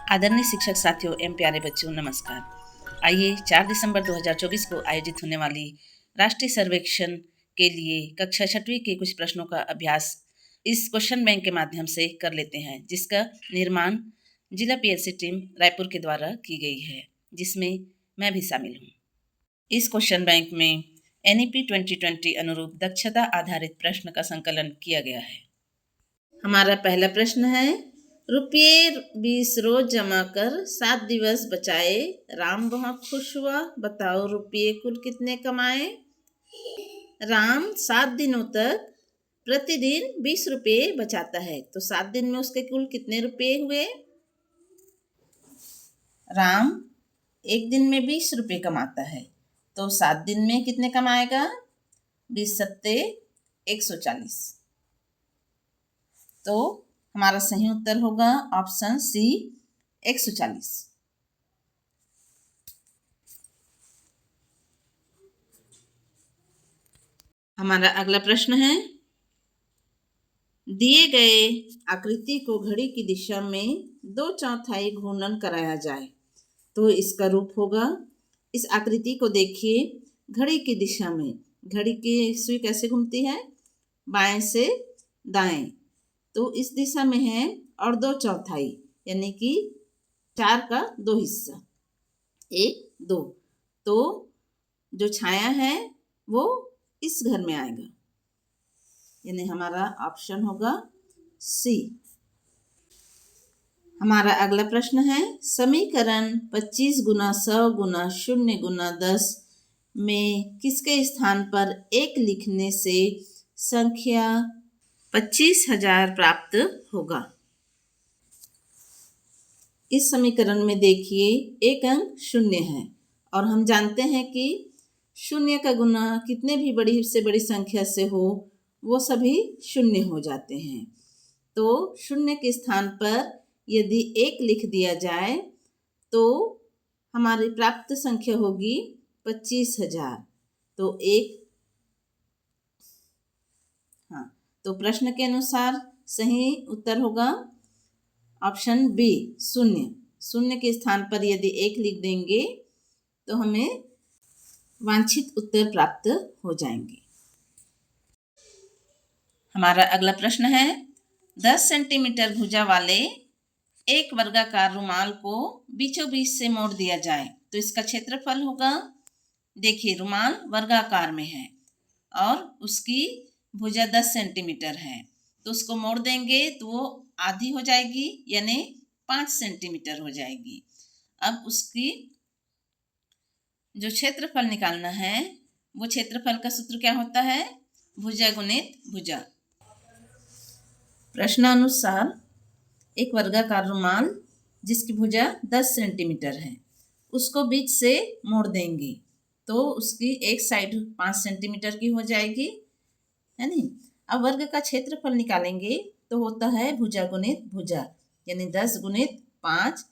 आदरणीय शिक्षक साथियों एवं प्यारे बच्चों, नमस्कार। आइए 4 दिसंबर 2024 को आयोजित होने वाली राष्ट्रीय सर्वेक्षण के लिए कक्षा 6वीं के कुछ प्रश्नों का अभ्यास इस क्वेश्चन बैंक के माध्यम से कर लेते हैं, जिसका निर्माण जिला पीएलसी टीम रायपुर के द्वारा की गई है, जिसमें मैं भी शामिल हूँ। इस क्वेश्चन बैंक में NEP 2020 अनुरूप दक्षता आधारित प्रश्न का संकलन किया गया है। हमारा पहला प्रश्न है, रुपये 20 रोज जमा कर 7 दिवस बचाए, राम बहुत खुश हुआ, बताओ रुपये कुल कितने कमाए। राम 7 दिनों तक प्रतिदिन 20 रुपये बचाता है, तो 7 दिन में उसके कुल कितने रुपये हुए। राम एक दिन में 20 रुपये कमाता है, तो 7 दिन में कितने कमाएगा। 20 सत्ते 140। तो हमारा सही उत्तर होगा ऑप्शन सी 140। हमारा अगला प्रश्न है, दिए गए आकृति को घड़ी की दिशा में 2/4 घूर्णन कराया जाए तो इसका रूप होगा। इस आकृति को देखिए, घड़ी की दिशा में घड़ी की सुई कैसे घूमती है, बाएं से दाएं, तो इस दिशा में है और 2/4 यानी कि 4 का 2 हिस्सा, 1 2, तो जो छाया है वो इस घर में आएगा, यानी हमारा ऑप्शन होगा सी। हमारा अगला प्रश्न है, समीकरण 25 गुना 100 गुना 0 गुना 10 में किसके स्थान पर 1 लिखने से संख्या 25,000 प्राप्त होगा। इस समीकरण में देखिए, एक अंक 0 है और हम जानते हैं कि 0 का गुना कितने भी बड़ी से बड़ी संख्या से हो वो सभी 0 हो जाते हैं। तो 0 के स्थान पर यदि 1 लिख दिया जाए तो हमारी प्राप्त संख्या होगी 25,000। तो तो प्रश्न के अनुसार सही उत्तर होगा ऑप्शन बी 0। 0 के स्थान पर यदि 1 लिख देंगे तो हमें वांछित उत्तर प्राप्त हो जाएंगे। हमारा अगला प्रश्न है, 10 सेंटीमीटर भुजा वाले एक वर्गाकार रुमाल को बीचों बीच से मोड़ दिया जाए तो इसका क्षेत्रफल होगा। देखिए, रुमाल वर्गाकार में है और उसकी भुजा 10 सेंटीमीटर है, तो उसको मोड़ देंगे तो वो आधी हो जाएगी, यानी 5 सेंटीमीटर हो जाएगी। अब उसकी जो क्षेत्रफल निकालना है, वो क्षेत्रफल का सूत्र क्या होता है, भुजा गुणित भुजा। प्रश्नानुसार एक वर्गाकार रुमाल जिसकी भुजा 10 सेंटीमीटर है, उसको बीच से मोड़ देंगे तो उसकी एक साइड 5 सेंटीमीटर की हो जाएगी, है नहीं। अब वर्ग का क्षेत्रफल निकालेंगे तो होता है भुजा गुणित भुजा, यानी 10 गुणित 5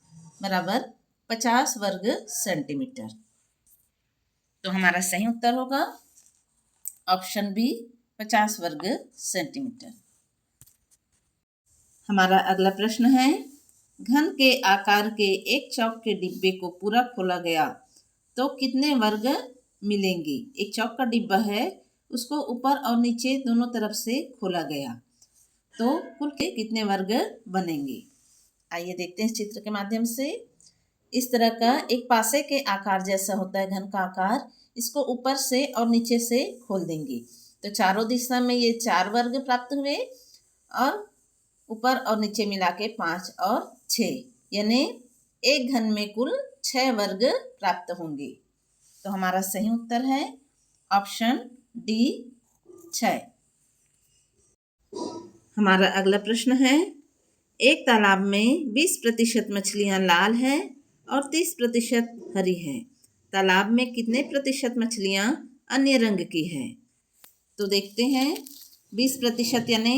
बराबर 50 वर्ग सेंटीमीटर। तो हमारा सही उत्तर होगा ऑप्शन बी 50 वर्ग सेंटीमीटर। हमारा अगला प्रश्न है, घन के आकार के एक चौक के डिब्बे को पूरा खोला गया तो कितने वर्ग मिलेंगे। एक चौक का डिब्बा है, उसको ऊपर और नीचे दोनों तरफ से खोला गया तो कुल के कितने वर्ग बनेंगे। आइए देखते हैं इस चित्र के माध्यम से। इस तरह का एक पासे के आकार जैसा होता है घन का आकार, इसको ऊपर से और नीचे से खोल देंगे तो चारों दिशा में ये 4 वर्ग प्राप्त हुए और ऊपर और नीचे मिला के 5 और 6, यानी एक घन में कुल 6 वर्ग प्राप्त होंगे। तो हमारा सही उत्तर है ऑप्शन डी 6। हमारा अगला प्रश्न है, एक तालाब में 20% मछलियां लाल हैं और 30% हरी हैं, तालाब में कितने प्रतिशत मछलियां अन्य रंग की हैं। तो देखते हैं, 20% यानी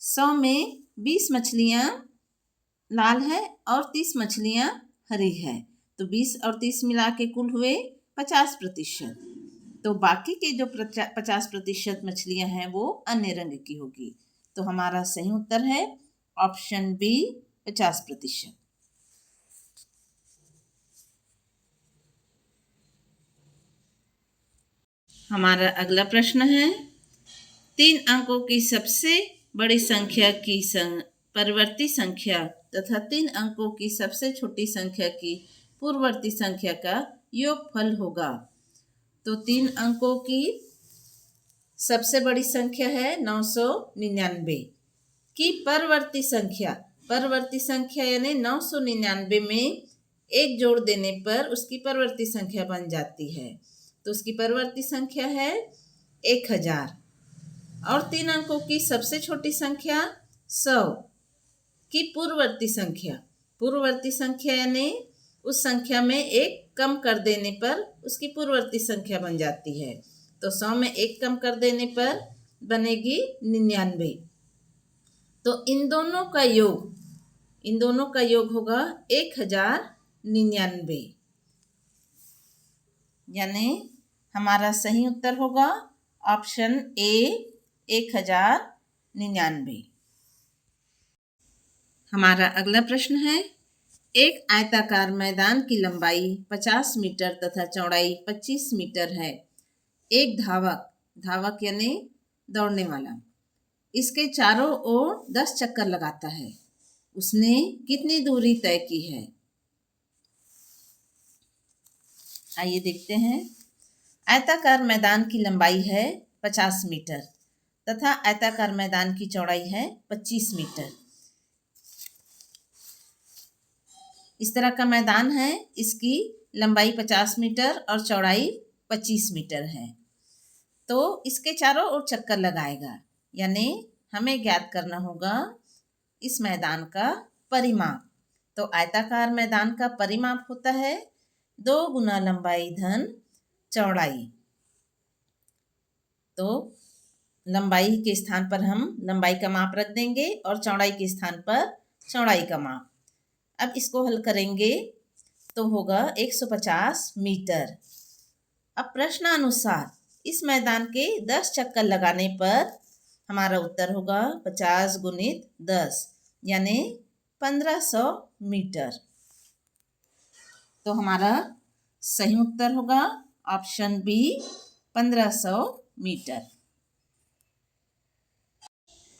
100 में 20 मछलियां लाल है और 30 मछलियां हरी है, तो 20 और 30 मिला के कुल हुए 50%। तो बाकी के जो 50% मछलियां हैं वो अन्य रंग की होगी। तो हमारा सही उत्तर है ऑप्शन बी 50%। हमारा अगला प्रश्न है, 3 अंकों की सबसे बड़ी संख्या की परवर्ती संख्या तथा 3 अंकों की सबसे छोटी संख्या की पूर्ववर्ती संख्या का योगफल होगा। तो 3 अंकों की सबसे बड़ी संख्या है 999 की परवर्ती संख्या यानी 999 में एक जोड़ देने पर उसकी परवर्ती संख्या बन जाती है। तो उसकी परवर्ती संख्या है 1000। और 3 अंकों की सबसे छोटी संख्या 100 की पूर्ववर्ती संख्या यानी उस संख्या में एक कम कर देने पर उसकी पूर्ववर्ती संख्या बन जाती है। तो 100 में एक कम कर देने पर बनेगी 99। तो इन दोनों का योग होगा 1099, यानी हमारा सही उत्तर होगा ऑप्शन ए 1099। हमारा अगला प्रश्न है, एक आयताकार मैदान की लंबाई 50 मीटर तथा चौड़ाई 25 मीटर है। एक धावक यानी दौड़ने वाला इसके चारों ओर 10 चक्कर लगाता है। उसने कितनी दूरी तय की है? आइए देखते हैं। आयताकार मैदान की लंबाई है 50 मीटर तथा आयताकार मैदान की चौड़ाई है 25 मीटर। इस तरह का मैदान है, इसकी लंबाई 50 मीटर और चौड़ाई 25 मीटर है। तो इसके चारों ओर चक्कर लगाएगा, यानी हमें ज्ञात करना होगा इस मैदान का परिमाप। तो आयताकार मैदान का परिमाप होता है 2 गुना लंबाई धन चौड़ाई। तो लंबाई के स्थान पर हम लंबाई का माप रख देंगे और चौड़ाई के स्थान पर चौड़ाई का माप। अब इसको हल करेंगे तो होगा 150 मीटर। अब प्रश्नानुसार इस मैदान के 10 चक्कर लगाने पर हमारा उत्तर होगा 50 गुणित 10 यानी 1500 मीटर। तो हमारा सही उत्तर होगा ऑप्शन बी 1500 मीटर।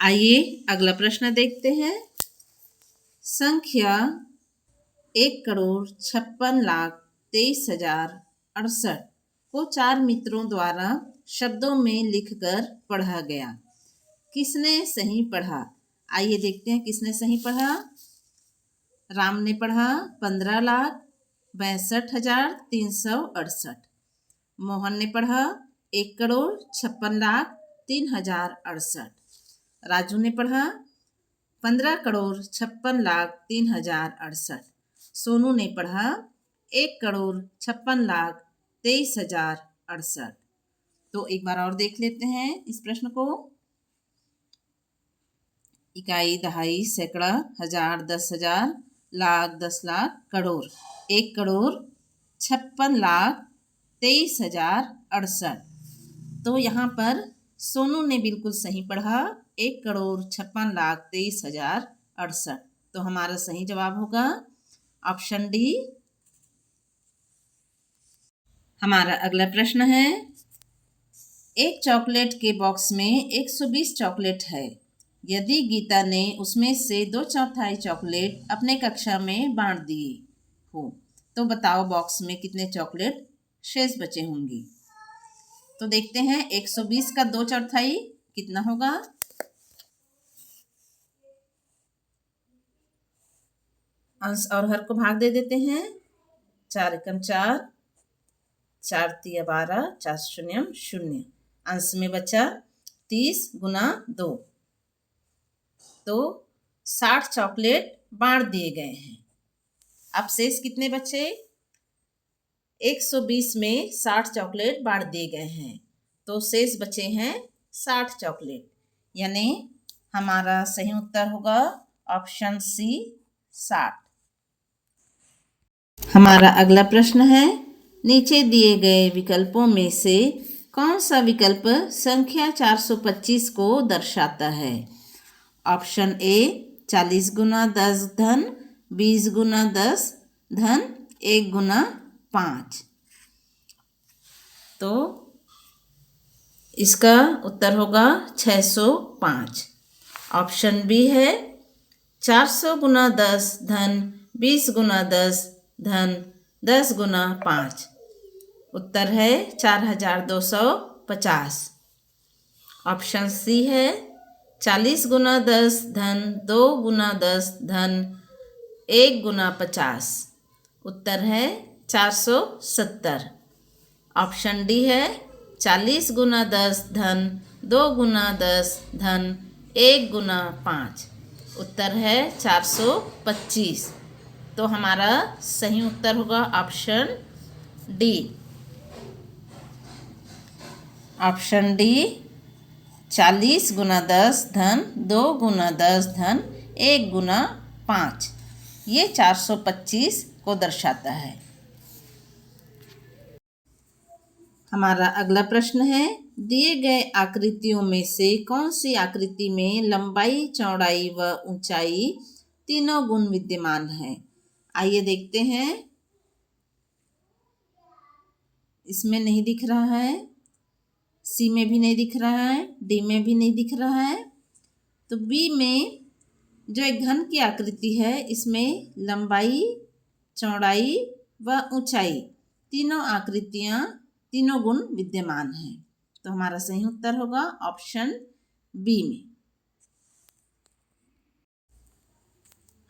आइए अगला प्रश्न देखते हैं। संख्या 1,56,23,068 को 4 मित्रों द्वारा शब्दों में लिखकर पढ़ा गया। किसने सही पढ़ा? आइए देखते हैं किसने सही पढ़ा। राम ने पढ़ा 15,62,368। मोहन ने पढ़ा 1,56,03,068। राजू ने पढ़ा 15,56,03,068। सोनू ने पढ़ा 1,56,23,068। तो एक बार और देख लेते हैं इस प्रश्न को। इकाई, दहाई, सैकड़ा, हजार, 10,000, लाख, 10 लाख, करोड़। 1,56,23,068। तो यहाँ पर सोनू ने बिल्कुल सही पढ़ा 1,56,23,068। तो हमारा सही जवाब होगा ऑप्शन डी। हमारा अगला प्रश्न है, एक चॉकलेट के बॉक्स में 120 चॉकलेट है। यदि गीता ने उसमें से 2/4 चॉकलेट अपने कक्षा में बांट दिए हो तो बताओ बॉक्स में कितने चॉकलेट शेष बचे होंगे। तो देखते हैं 120 का 2/4 कितना होगा। अंश और हर को भाग दे देते हैं। 4 एकम 4, 4 तिया 12, 4 शून्यम 0। अंश में बचा 30 गुना 2, तो 60 चॉकलेट बांट दिए गए हैं। अब शेष कितने बचे? 120 में 60 चॉकलेट बांट दिए गए हैं, तो शेष बचे हैं 60 चॉकलेट, यानी हमारा सही उत्तर होगा ऑप्शन सी 60। हमारा अगला प्रश्न है, नीचे दिए गए विकल्पों में से कौन सा विकल्प संख्या 425 को दर्शाता है? ऑप्शन ए 40 गुना 10 धन 20 गुना 10 धन 1 गुना 5। तो इसका उत्तर होगा 605। ऑप्शन बी है 400 गुना 10 धन 20 गुना 10 धन 10 गुना 5। उत्तर है 4250। ऑप्शन सी है 40 गुना 10 धन 2 गुना 10 धन 1 गुना 50। उत्तर है 470। ऑप्शन डी है 40 गुना 10 धन 2 गुना 10 धन 1 गुना 5। उत्तर है 425। तो हमारा सही उत्तर होगा ऑप्शन डी। ऑप्शन डी 40 गुना 10 धन 2 गुना 10 धन 1 गुना 5, ये 425 को दर्शाता है। हमारा अगला प्रश्न है, दिए गए आकृतियों में से कौन सी आकृति में लंबाई, चौड़ाई व ऊंचाई तीनों गुण विद्यमान है। आइए देखते हैं। इसमें नहीं दिख रहा है, सी में भी नहीं दिख रहा है, डी में भी नहीं दिख रहा है। तो बी में जो एक घन की आकृति है, इसमें लंबाई, चौड़ाई व ऊंचाई तीनों आकृतियां, तीनों गुण विद्यमान हैं। तो हमारा सही उत्तर होगा ऑप्शन बी में।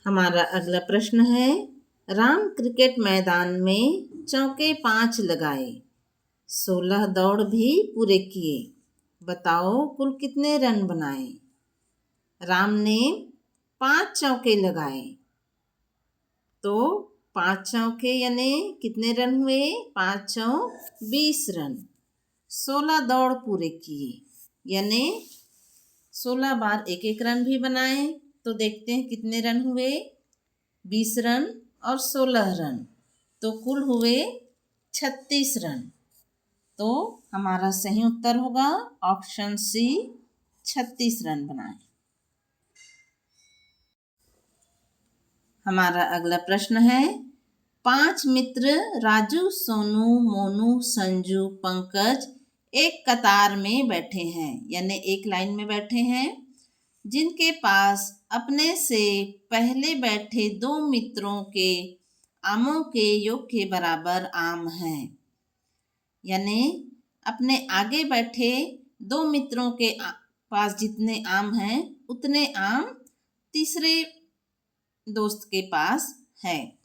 हमारा अगला प्रश्न है, राम क्रिकेट मैदान में चौके 5 लगाए, 16 दौड़ भी पूरे किए, बताओ कुल कितने रन बनाए। राम ने 5 चौके लगाए, तो 5 चौके यानी कितने रन हुए, 5 चौक 20 रन। 16 दौड़ पूरे किए यानी 16 बार एक एक रन भी बनाए, तो देखते हैं कितने रन हुए, 20 रन और 16 रन, तो कुल हुए 36 रन। तो हमारा सही उत्तर होगा ऑप्शन सी, 36 रन बनाए। हमारा अगला प्रश्न है, 5 मित्र राजू, सोनू, मोनू, संजू, पंकज एक कतार में बैठे हैं, यानी एक लाइन में बैठे हैं, जिनके पास अपने से पहले बैठे 2 मित्रों के आमों के योग के बराबर आम हैं। यानी अपने आगे बैठे 2 मित्रों के पास जितने आम हैं, उतने आम तीसरे दोस्त के पास है।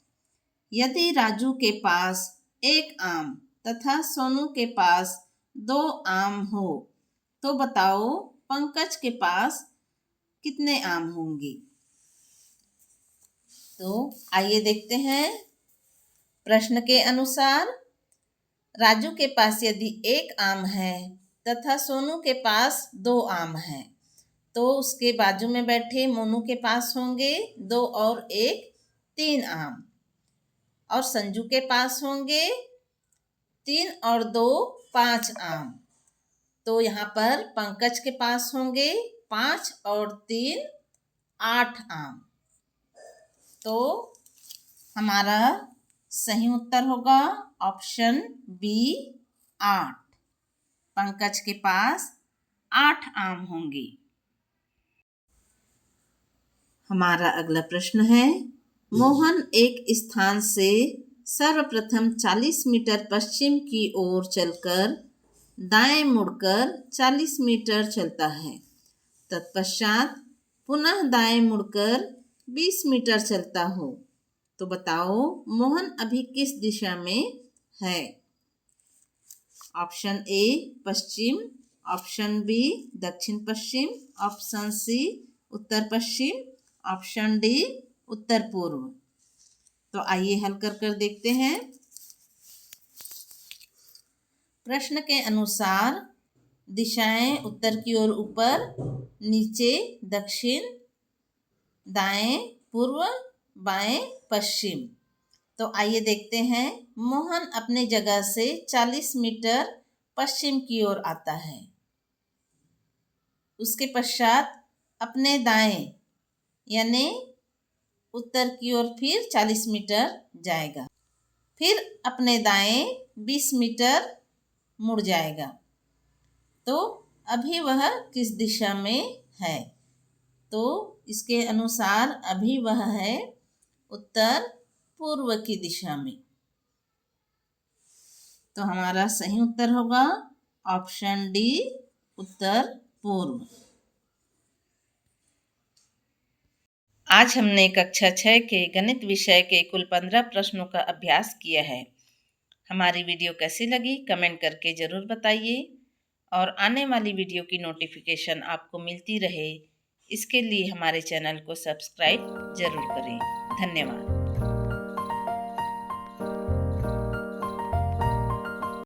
यदि राजू के पास 1 आम तथा सोनू के पास 2 आम हो, तो बताओ पंकज के पास कितने आम होंगे। तो आइए देखते हैं। प्रश्न के अनुसार राजू के पास यदि 1 आम है तथा सोनू के पास 2 आम है, तो उसके बाजू में बैठे मोनू के पास होंगे 2 और 1 3 आम, और संजू के पास होंगे 3 और 2 5 आम। तो यहाँ पर पंकज के पास होंगे 5 और 3 8 आम। तो हमारा सही उत्तर होगा ऑप्शन बी 8। पंकज के पास 8 आम होंगे। हमारा अगला प्रश्न है, मोहन एक स्थान से सर्वप्रथम 40 मीटर पश्चिम की ओर चलकर दाएं मुड़कर 40 मीटर चलता है, तत्पश्चात पुनः दाएं मुड़कर 20 मीटर चलता हो, तो बताओ मोहन अभी किस दिशा में है। ऑप्शन ए पश्चिम, ऑप्शन बी दक्षिण पश्चिम, ऑप्शन सी उत्तर पश्चिम, ऑप्शन डी उत्तर पूर्व। तो आइए हल कर कर देखते हैं। प्रश्न के अनुसार दिशाएं उत्तर की ओर ऊपर, नीचे, दक्षिण, दाएं, पूर्व, बाएं, पश्चिम। तो आइए देखते हैं। मोहन अपने जगह से 40 मीटर पश्चिम की ओर आता है, उसके पश्चात अपने दाएं यानी उत्तर की ओर फिर 40 मीटर जाएगा, फिर अपने दाएं 20 मीटर मुड़ जाएगा, तो अभी वह किस दिशा में है? तो इसके अनुसार अभी वह है उत्तर पूर्व की दिशा में। तो हमारा सही उत्तर होगा ऑप्शन डी, उत्तर पूर्व। आज हमने कक्षा 6 के गणित विषय के कुल 15 प्रश्नों का अभ्यास किया है। हमारी वीडियो कैसी लगी कमेंट करके ज़रूर बताइए और आने वाली वीडियो की नोटिफिकेशन आपको मिलती रहे, इसके लिए हमारे चैनल को सब्सक्राइब ज़रूर करें। धन्यवाद।